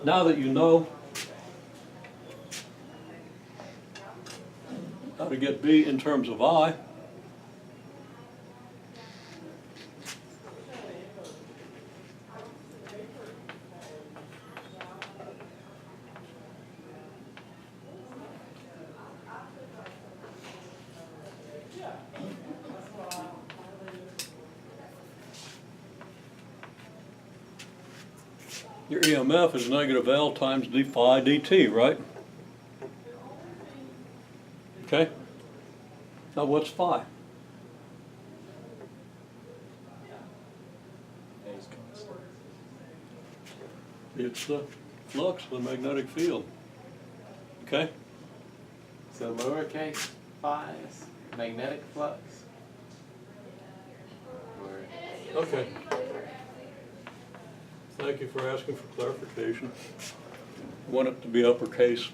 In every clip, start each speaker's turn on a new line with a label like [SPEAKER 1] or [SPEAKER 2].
[SPEAKER 1] now that you know how to get B in terms of I, your EMF is negative L times d phi dt, right? Okay? Now what's phi? It's the flux of the magnetic field. Okay?
[SPEAKER 2] So lowercase phi is magnetic flux? Or
[SPEAKER 1] Okay. Thank you for asking for clarification. I want it to be uppercase,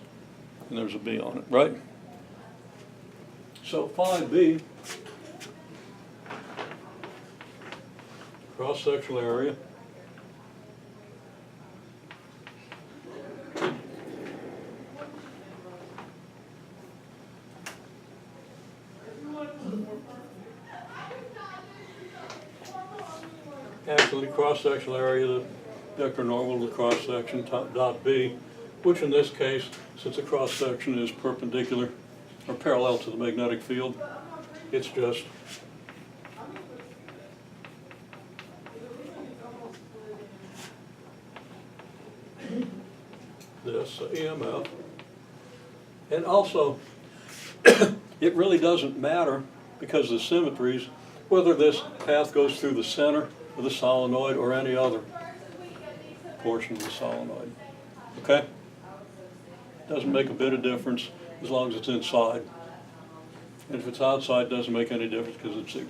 [SPEAKER 1] and there's a B on it, right? So phi B, cross-sectional area, actually cross-sectional area, the vector normal to the cross-section dot B, which in this case, since the cross-section is perpendicular or parallel to the magnetic field, it's just this EMF. And also, it really doesn't matter because of the symmetries whether this path goes through the center of the solenoid or any other portion of the solenoid. Okay? Doesn't make a bit of difference as long as it's inside. And if it's outside, it doesn't make any difference because it's zero.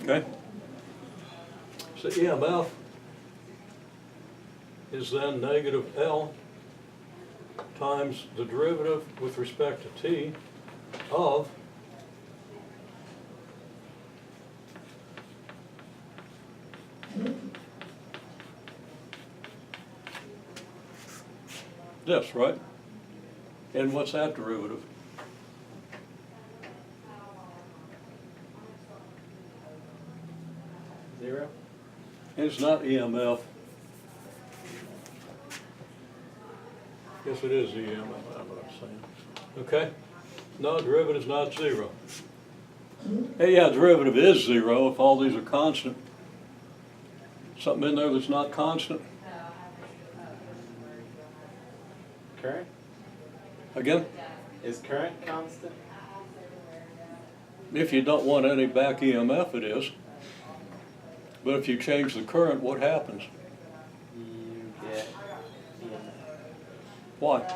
[SPEAKER 1] Okay? So EMF is then negative L times the derivative with respect to t of this, right? And what's that derivative?
[SPEAKER 2] zero?
[SPEAKER 1] And it's not EMF. Yes, it is EMF, that's what I'm saying. Okay? No, derivative's not zero. Hey, yeah, derivative is zero if all these are constant. Something in there that's not constant.
[SPEAKER 2] Current?
[SPEAKER 1] Again,
[SPEAKER 2] Is current constant?
[SPEAKER 1] if you don't want any back EMF, it is. But if you change the current, what happens?
[SPEAKER 2] You get EMF.
[SPEAKER 1] Why?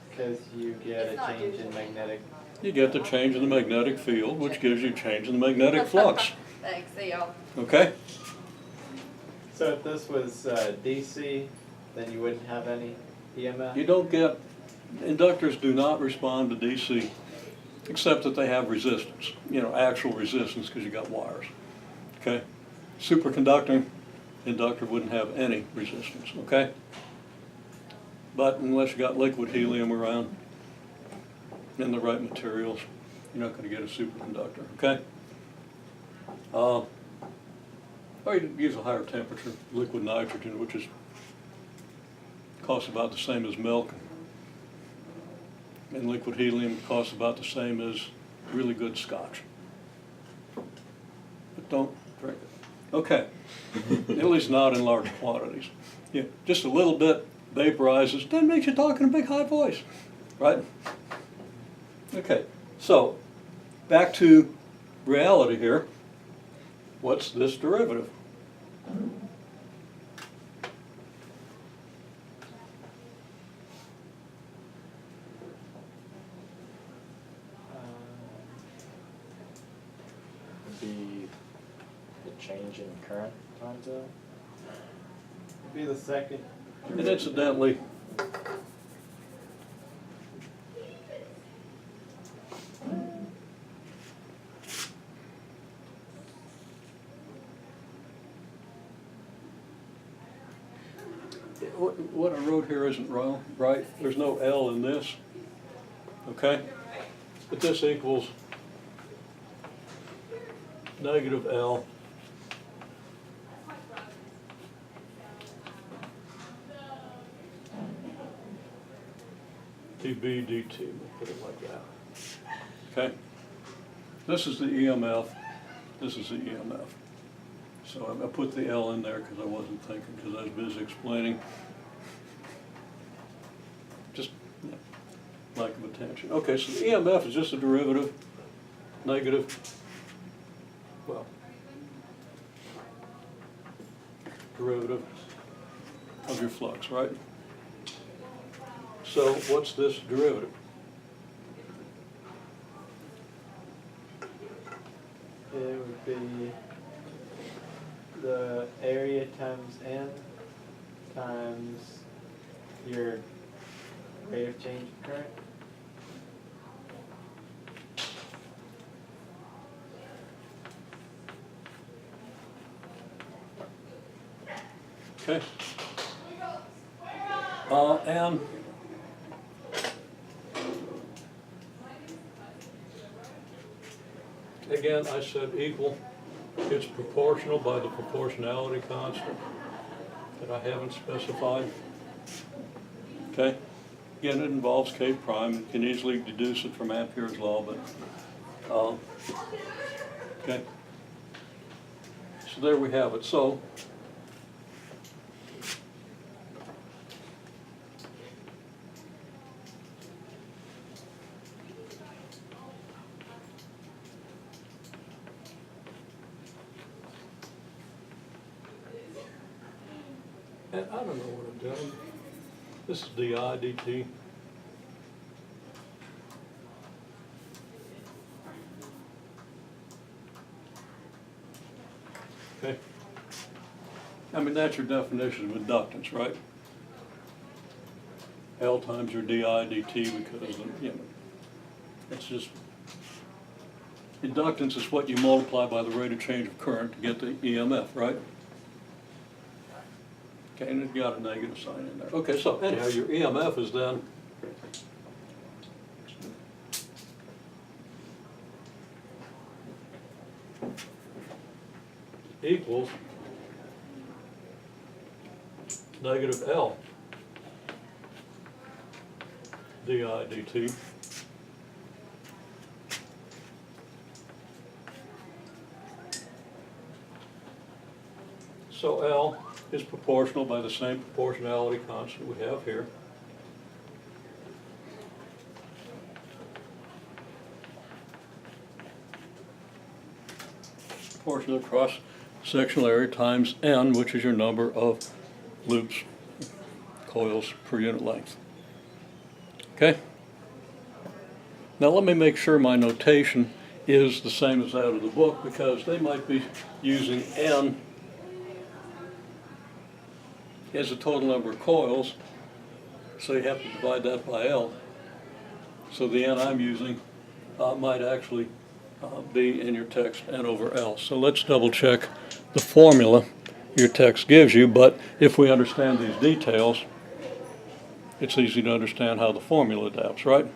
[SPEAKER 2] Because you get a change in magnetic.
[SPEAKER 1] You get the change in the magnetic field, which gives you a change in the magnetic flux.
[SPEAKER 3] Thanks, see y'all.
[SPEAKER 1] Okay?
[SPEAKER 2] So if this was DC, then you wouldn't have any EMF?
[SPEAKER 1] You don't get, inductors do not respond to DC, except that they have resistance, actual resistance because you got wires. Okay? Superconducting, inductor wouldn't have any resistance, okay? But unless you got liquid helium around in the right materials, you're not going to get a superconductor, okay? Or you can use a higher temperature, liquid nitrogen, which is costs about the same as milk. And liquid helium costs about the same as really good scotch. But don't drink it. Okay. At least not in large quantities. Yeah, just a little bit vaporizes, that makes you talk in a big high voice, right? Okay, so back to reality here. What's this derivative?
[SPEAKER 4] Be the change in current times L.
[SPEAKER 2] Would be the second.
[SPEAKER 1] And incidentally, what I wrote here isn't wrong, right? There's no L in this, okay? But this equals negative L dB dt, we'll put it like that, okay? This is the EMF, this is the EMF. So I put the L in there because I wasn't thinking, because I was busy explaining. Just lack of attention. Okay, so the EMF is just a derivative, negative, well, derivative of your flux, right? So what's this derivative?
[SPEAKER 2] It would be the area times n times your rate of change of current.
[SPEAKER 1] Okay. And again, I said equal. It's proportional by the proportionality constant that I haven't specified. Okay. Again, it involves K prime. You can easily deduce it from Ampere's law, but okay. So there we have it. So and I don't know what I'm doing. This is di dt. Okay. I mean, that's your definition of inductance, right? L times your di dt because, you know, it's just, inductance is what you multiply by the rate of change of current to get the EMF, right? Okay, and it's got a negative sign in there. Okay, so anyhow, your EMF is then equals negative L di dt. So L is proportional by the same proportionality constant we have here. Proportional cross-sectional area times N, which is your number of loops, coils per unit length. Okay? Now let me make sure my notation is the same as that of the book, because they might be using N as a total number of coils, so you have to divide that by L. So the N I'm using might actually be in your text N over L. So let's double check the formula your text gives you, but if we understand these details, it's easy to understand how the formula adapts, right?